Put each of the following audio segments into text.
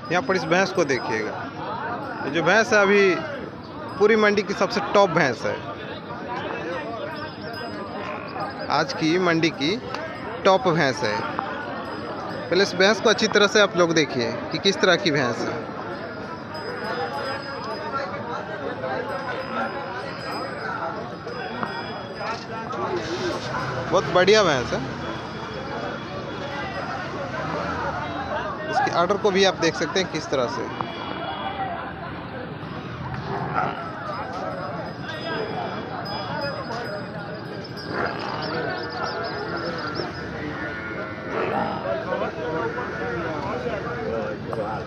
यहाँ पर इस भैंस को देखिएगा। ये जो भैंस है अभी पूरी मंडी की सबसे टॉप भैंस है। आज की मंडी की टॉप भैंस है। पहले इस भैंस को अच्छी तरह से आप लोग देखिए कि किस तरह की भैंस है। बहुत बढ़िया भैंस है। इसके आर्डर को भी आप देख सकते हैं किस तरह से।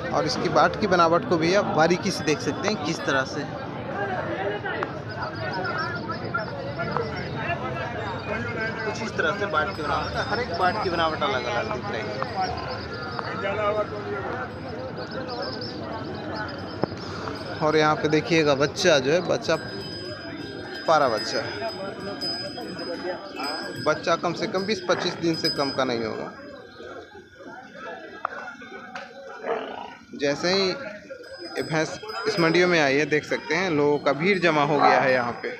और इसकी बाट की बनावट को भी आप बारीकी से देख सकते हैं किस तरह से। कुछ इस तरह से बाट की बनावट, हर एक बाट की बनावट अलग अलग दिख रही है। और यहाँ पे देखिएगा बच्चा जो है, बच्चा पारा बच्चा है। बच्चा कम से कम 20-25 दिन से कम का नहीं होगा। जैसे ही ये भैंस इस मंडियों में आई है, देख सकते हैं लोगों का भीड़ जमा हो गया है यहाँ पे।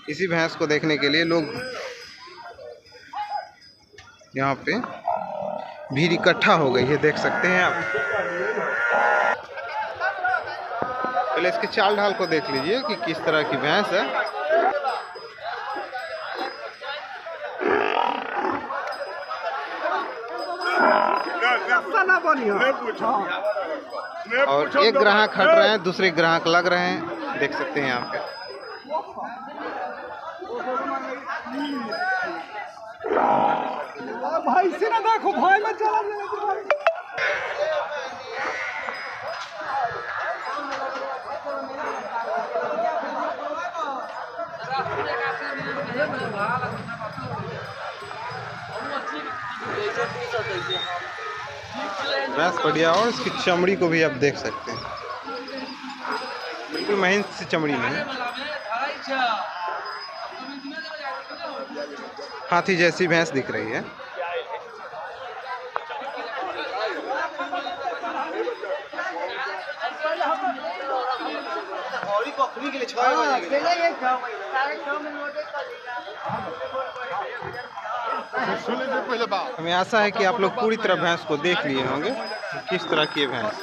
इसी भैंस को देखने के लिए लोग यहाँ पे भीड़ इकट्ठा हो गई है, देख सकते हैं आप। पहले इसके चाल ढाल को देख लीजिए कि किस तरह की भैंस है। और एक ग्राहक हट रहे हैं, दूसरे ग्राहक लग रहे हैं, देख सकते हैं यहाँ पे। भाई से ना देखो भाई में चला भैंस बढ़िया। और इसकी चमड़ी को भी आप देख सकते हैं, बिल्कुल महीन सी चमड़ी नहीं, हाथी जैसी भैंस दिख रही है। हमें आशा है कि आप लोग पूरी तरह भैंस को देख लिए होंगे किस तरह की भैंस।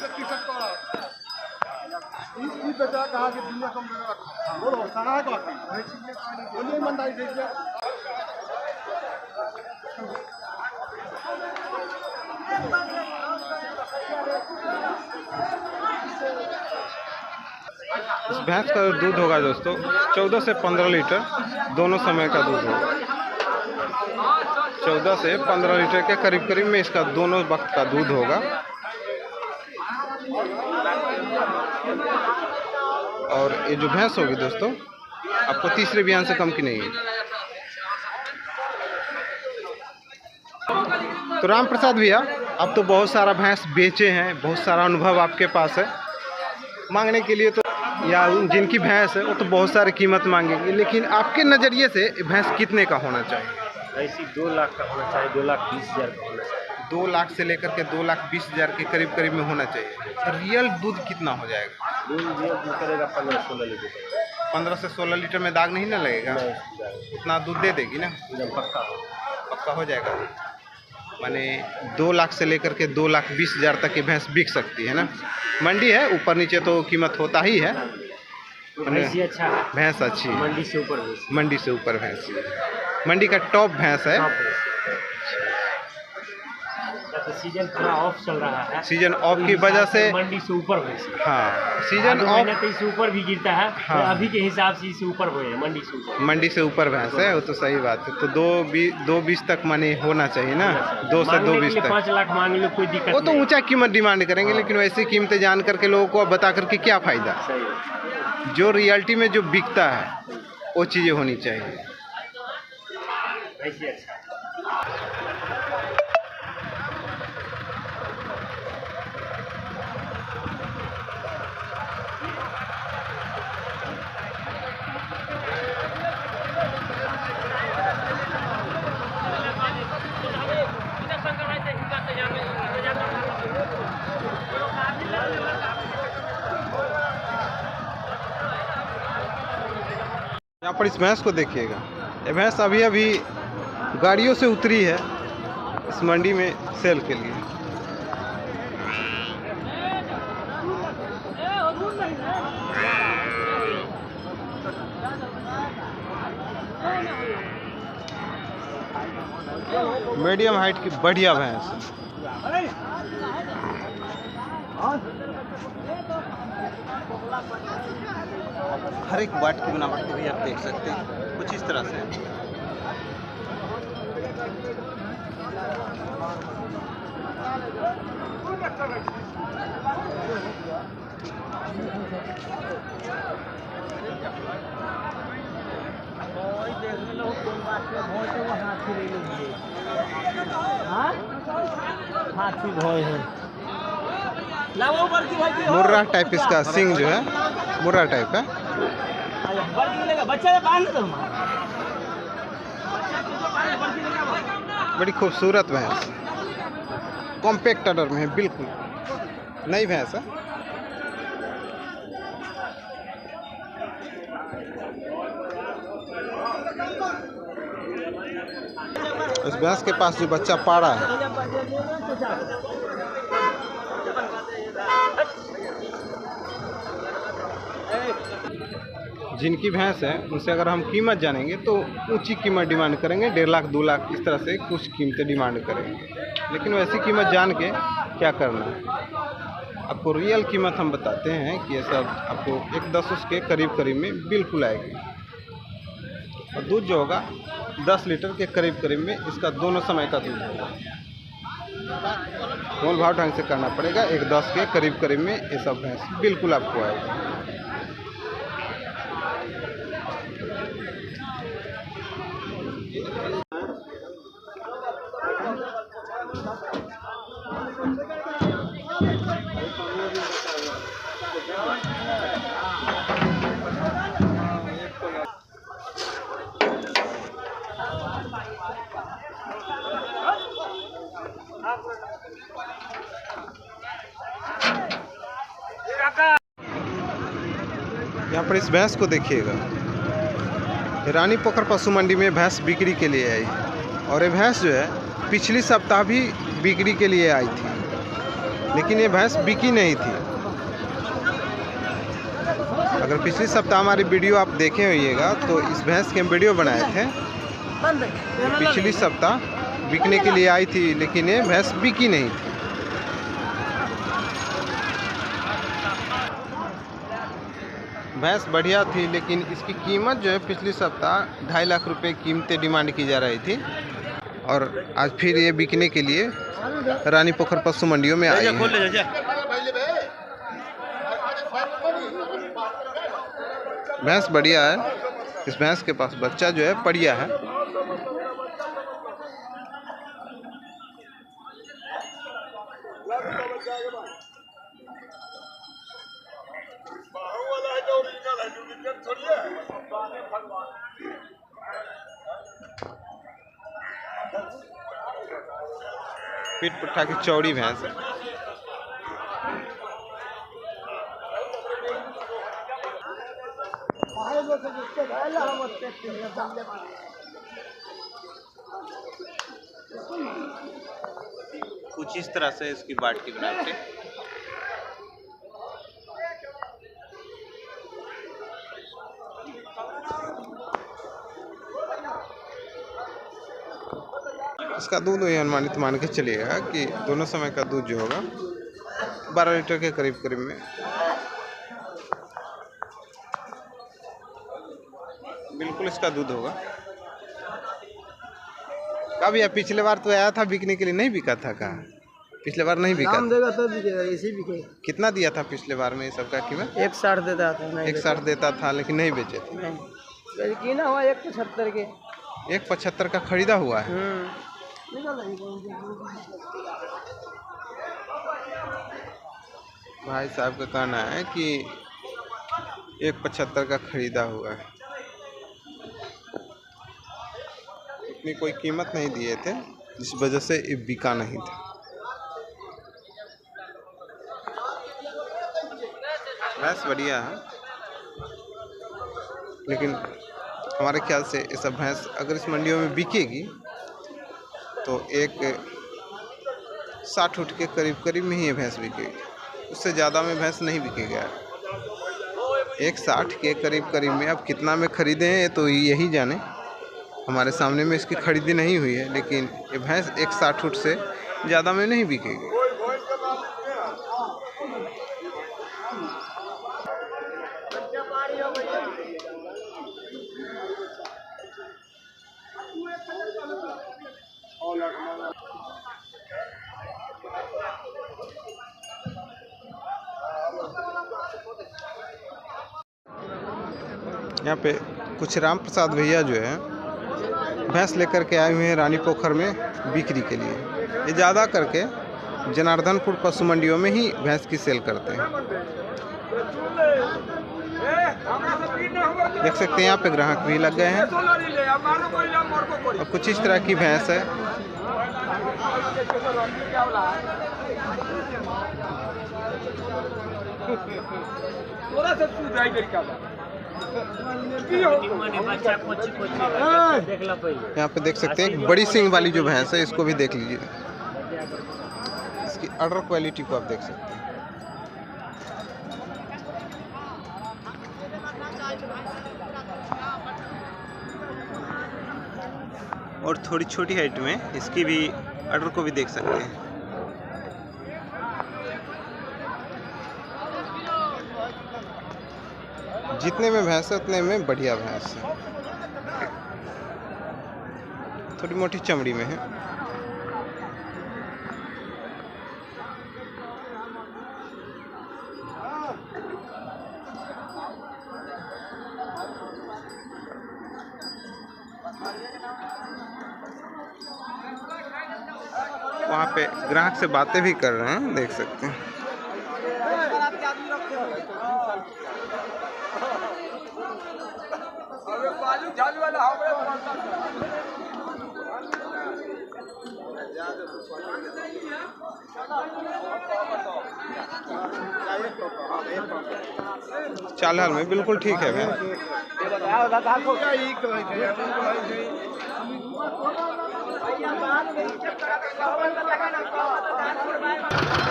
इस भैंस का दूध होगा दोस्तों 14 से 15 लीटर दोनों समय का दूध होगा। 14 से 15 लीटर के करीब करीब में इसका दोनों वक्त का दूध होगा। और ये जो भैंस होगी दोस्तों आपको तीसरे बयान से कम की नहीं है। तो राम प्रसाद भैया, आप तो बहुत सारा भैंस बेचे हैं, बहुत सारा अनुभव आपके पास है। मांगने के लिए तो या जिनकी भैंस है वो तो बहुत सारी कीमत मांगेंगे, लेकिन आपके नज़रिए से भैंस कितने का होना चाहिए? ऐसी 2 लाख का होना चाहिए, 2,20,000 का होना चाहिए। 2 लाख से लेकर के 2,20,000 के करीब करीब में होना चाहिए। तो रियल दूध कितना हो जाएगा? दूध करेगा 15-16 लीटर। 15 से 16 लीटर में दाग नहीं ना लगेगा? उतना दूध दे देगी ना? एकदम पक्का हो जाएगा। माने 2 लाख से लेकर के 2,20,000 तक की भैंस बिक सकती है ना? मंडी है, ऊपर नीचे तो कीमत होता ही है। अच्छा है, भैंस अच्छी है, मंडी से ऊपर भैंस, मंडी से ऊपर भैंस, मंडी का टॉप भैंस है। तो सीजन थोड़ा ऑफ चल रहा है, सीजन ऑफ की वजह से मंडी से ऊपर भैंस। हाँ, सीजन ऑफ तो इससे ऊपर भी गिरता है। हाँ। तो अभी के हिसाब से इससे ऊपर हुए, मंडी से ऊपर भैंस है। वो तो सही बात है। तो 2,20 तक माने होना चाहिए ना, 2 से 2,20 तक। 5 लाख मांग लो, कोई दिक्कत वो तो ऊंचा कीमत डिमांड करेंगे। लेकिन वैसी कीमतें जान करके लोगों को अब बता करके क्या फ़ायदा? जो रियलिटी में जो बिकता है वो चीज़ें होनी चाहिए। यहाँ पर इस भैंस को देखिएगा। ये भैंस अभी अभी गाड़ियों से उतरी है इस मंडी में सेल के लिए। मीडियम हाइट की बढ़िया भैंस। हर एक बाट की बनावट को भी आप देख सकते हैं कुछ इस तरह से। हाथी भौय है। मुर्रा टाइप इसका सिंग जो है मुर्रा टाइप है। बड़ी खूबसूरत भैंस, कॉम्पैक्ट ऑर्डर में है, बिल्कुल नई भैंस है। इस भैंस के पास जो बच्चा पाड़ा है जिनकी भैंस है उनसे अगर हम कीमत जानेंगे तो ऊंची कीमत डिमांड करेंगे, 1.5 लाख 2 लाख इस तरह से कुछ कीमतें डिमांड करेंगे। लेकिन वैसी कीमत जान के क्या करना है, आपको रियल कीमत हम बताते हैं कि ये सब आपको 1.10 उसके करीब करीब में बिल्कुल आएगी। और दूध जो होगा 10 लीटर के करीब करीब में इसका दोनों समय का दूध होगा। मोल भाव ढंग से करना पड़ेगा। 1.10 के करीब करीब में ये सब भैंस बिल्कुल आपको आएगा। यहाँ पर इस भैंस को देखिएगा। रानी पोखर पशु मंडी में भैंस बिक्री के लिए आई और ये भैंस जो है पिछली सप्ताह भी बिक्री के लिए आई थी, लेकिन ये भैंस बिकी नहीं थी। अगर पिछली सप्ताह हमारी वीडियो आप देखे होइएगा तो इस भैंस के हम वीडियो बनाए थे। पिछली सप्ताह बिकने के लिए आई थी लेकिन ये भैंस बिकी नहीं थी। भैंस बढ़िया थी लेकिन इसकी कीमत जो है पिछली सप्ताह 2.5 लाख रुपए कीमतें डिमांड की जा रही थी और आज फिर ये बिकने के लिए रानी पोखर पशु मंडियों में आई है। भैंस बढ़िया है। इस भैंस के पास बच्चा जो है बढ़िया है। पीठ पुट्ठा की चौड़ी भैंस है। कुछ इस तरह से इसकी बाट की बनावट है। इसका दूध वही अनुमानित मान के चलिएगा कि दोनों समय का दूध जो होगा 12 लीटर के करीब करीब में बिल्कुल इसका दूध होगा। कब या पिछले बार तो आया था बिकने के लिए, नहीं बिका था का? पिछले बार नहीं बिका देगा तो बिकेगा, ऐसे बिकेगा। कितना दिया था पिछले बार में ये सब का कीमत? 1.60 देता था। 1.60 देता था लेकिन नहीं बेचे थे। नहीं ना हुआ 1.75 के। 1.75 का खरीदा हुआ है। भाई साहब का कहना है कि 1.75 का खरीदा हुआ है। इतनी कोई कीमत नहीं दिए थे जिस वजह से ये बिका नहीं था। भैंस बढ़िया है लेकिन हमारे ख्याल से ये सब भैंस अगर इस मंडियों में बिकेगी तो एक 60 फुट के करीब में ही ये भैंस बिकेगी, उससे ज़्यादा में भैंस नहीं बिकेगा। एक 60 के करीब में अब कितना में खरीदे हैं तो यही जाने, हमारे सामने में इसकी खरीदी नहीं हुई है, लेकिन ये भैंस एक 60 फुट से ज़्यादा में नहीं बिकेगी। यहाँ पे कुछ राम प्रसाद भैया जो है भैंस लेकर के आए हुए हैं रानी पोखर में बिक्री के लिए। ये ज़्यादा करके जनार्दनपुर पशु मंडियों में ही भैंस की सेल करते हैं। देख सकते हैं यहाँ पे ग्राहक भी लग गए हैं और कुछ इस तरह की भैंस है। यहाँ पे देख सकते हैं एक बड़ी सींग वाली जो भैंस है, इसको भी देख लीजिए, इसकी अडर क्वालिटी को आप देख सकते हैं। और थोड़ी छोटी हाइट में इसकी भी अडर को भी देख सकते हैं। जितने में भैंस है उतने में बढ़िया भैंस है, थोड़ी मोटी चमड़ी में है। वहाँ पे ग्राहक से बातें भी कर रहे हैं, देख सकते हैं। चाल हाल में बिल्कुल ठीक है भैया।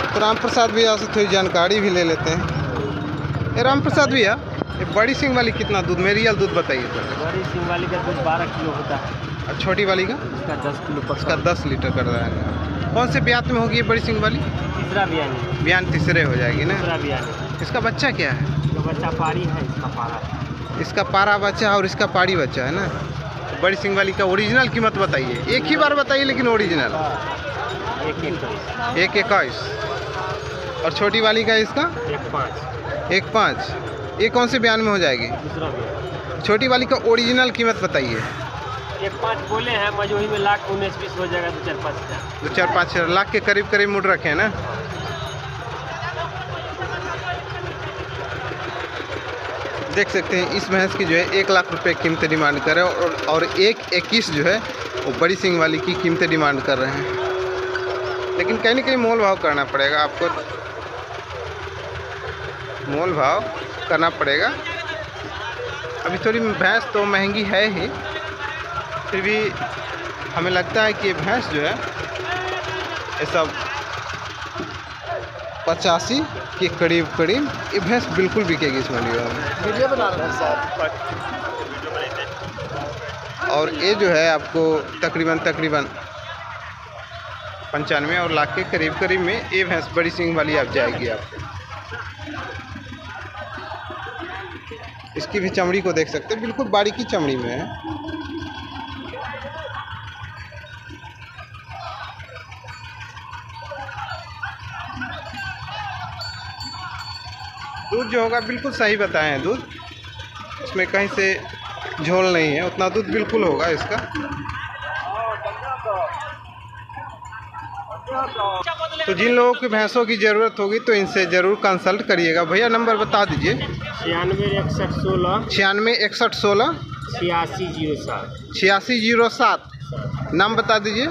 तो राम प्रसाद भैया से थोड़ी जानकारी भी ले लेते हैं। ये राम प्रसाद भैया, ये बड़ी सिंग वाली कितना दूध, में रियल दूध बताइए सर। बड़ी सिंग वाली का दूध 12 किलो होता है और छोटी वाली का इसका 10 किलो, उसका 10 लीटर कर रहा है। कौन से ब्यात में होगी ये बड़ी सिंग वाली? तीसरा बियानी, ब्यान तीसरे हो जाएगी ना। तीसरा बियानी। इसका बच्चा क्या है? जो बच्चा पारी है, इसका पारा, इसका पारा बच्चा और इसका पाड़ी बच्चा है ना। बड़ी सिंग वाली का ओरिजिनल कीमत बताइए, एक ही बार बताइए लेकिन ओरिजिनल। 1,21। और छोटी वाली का इसका 1,5। ये कौन से बयान में हो जाएगी? दूसरा बियान। छोटी वाली का ओरिजिनल कीमत बताइए। 1,5 बोले हैं, मजोही में लाख 19-20 हो जाएगा, 2-4-5 लाख के करीब मुड़ रखे हैं ना। देख सकते हैं इस भैंस की जो है 1 लाख रुपए कीमत डिमांड कर रहे हैं और 1,21 जो है वो बड़ी सिंग वाली की कीमतें डिमांड कर रहे हैं। लेकिन कहीं ना कहीं मोल भाव करना पड़ेगा आपको, मोल भाव करना पड़ेगा। अभी थोड़ी भैंस तो महंगी है ही, फिर भी हमें लगता है कि ये भैंस जो है ये सब 85 के करीब ये भैंस बिल्कुल बिकेगी इस मंडी में। और ये जो है आपको तकरीबन 95 और लाख के करीब में ये भैंस बड़ी सिंग वाली आप जाएगी आपको। इसकी भी चमड़ी को देख सकते हैं, बिल्कुल बारीकी चमड़ी में है। दूध जो होगा बिल्कुल सही बताए हैं, दूध इसमें कहीं से झोल नहीं है, उतना दूध बिल्कुल होगा इसका। तो जिन लोगों की भैंसों की ज़रूरत होगी तो इनसे ज़रूर कंसल्ट करिएगा। भैया नंबर बता दीजिए। 96 61 16 86 61 16 8607। 8607। नाम बता दीजिए।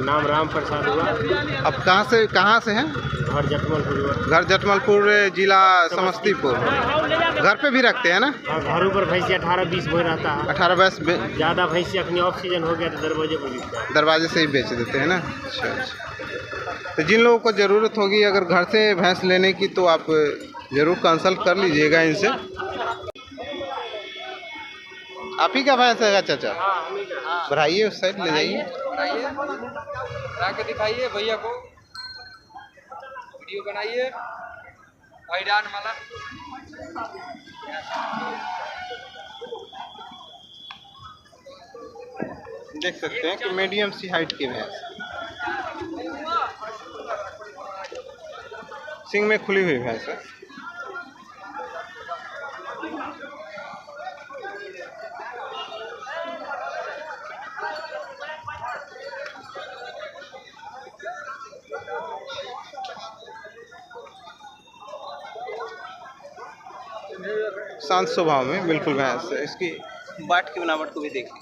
नाम राम प्रसाद हुआ। अब कहाँ से हैं? घर जटमलपुर हुआ। घर जटमलपुर, जिला समस्तीपुर। घर पे भी रखते हैं ना? और घरों पर भैंसी 18-20 भोर रहता है। 18-20 ज़्यादा भैंसी अपनी ऑफ सीजन हो गया तो दरवाजे पर बिकता है। दरवाजे से ही बेच देते हैं ना? अच्छा अच्छा। तो जिन लोगों को ज़रूरत होगी अगर घर से भैंस लेने की तो आप ज़रूर कंसल्ट कर लीजिएगा इनसे। आप ही का भैंस है चाचा? बढ़ाइए, उस साइड ले जाइए, दिखाइए भैया को, वीडियो बनाइए भाईजान वाला। देख सकते हैं कि मीडियम सी हाइट की भैंस, सिंग में खुली हुई भैंस है। शांत स्वभाव में बिल्कुल भैंस है। इसकी बाट की बनावट को भी देखिए।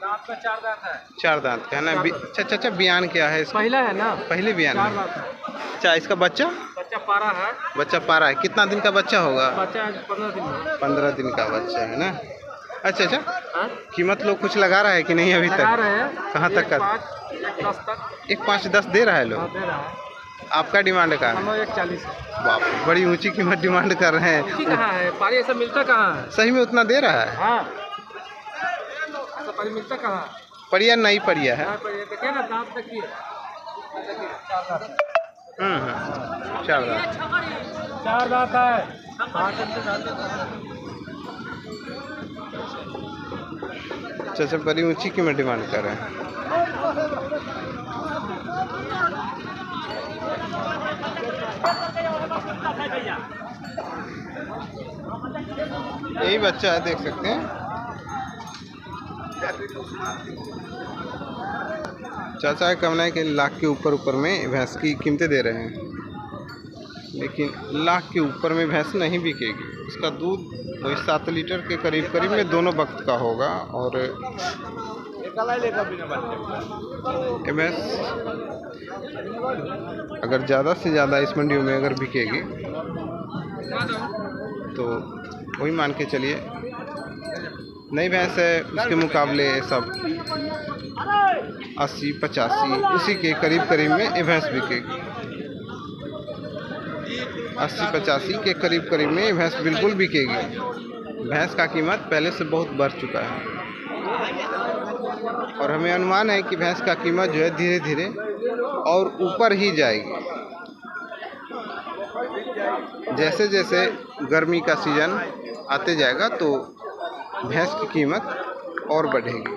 दांत में 4 दांत है। 4 दांत का है ना? अच्छा, बयान क्या है इसका? पहला है ना? पहले बयान है। अच्छा, इसका बच्चा पारा है। बच्चा पारा है। कितना दिन का बच्चा होगा? बच्चा 15 दिन में। 15 दिन का बच्चा है ना? अच्छा अच्छा। हाँ? कीमत लोग कुछ लगा रहा है कि नहीं अभी तक? लगा रहे हैं। कहाँ तक का? 1.5-10 तक। 1.5-10 दे रहा है लोग? दे रहा है। आपका डिमांड का? हम 1.40। बाप, बड़ी ऊंची कीमत डिमांड कर रहे हैं। कहाँ है पारी? ऐसा मिलता कहाँ है? सही में उतना दे रहा है? हाँ, ऐसा पारी मिलता कहाँ? परिया नहीं परिया है। देखिए ना, दांत देखिए। 4 दांत। 4 दांत है। अच्छा, बड़ी ऊंची कीमत डिमांड कर रहे हैं। यही बच्चा है, देख सकते हैं। चाचा का कहना है कि लाख के ऊपर में भैंस की कीमतें दे रहे हैं, लेकिन लाख के ऊपर में भैंस नहीं बिकेगी। इसका दूध वही 7 लीटर के करीब में दोनों वक्त का होगा। और ये भैंस अगर ज़्यादा से ज़्यादा इस मंडियों में अगर बिकेगी तो वही मान के चलिए, नई भैंस है उसके मुकाबले सब 80-85 उसी के करीब में ये भैंस बिकेगी। 80-85 के करीब में ये भैंस बिल्कुल बिकेगी। भैंस का कीमत पहले से बहुत बढ़ चुका है और हमें अनुमान है कि भैंस का कीमत जो है धीरे धीरे और ऊपर ही जाएगी। जैसे जैसे गर्मी का सीज़न आते जाएगा तो भैंस की कीमत और बढ़ेगी।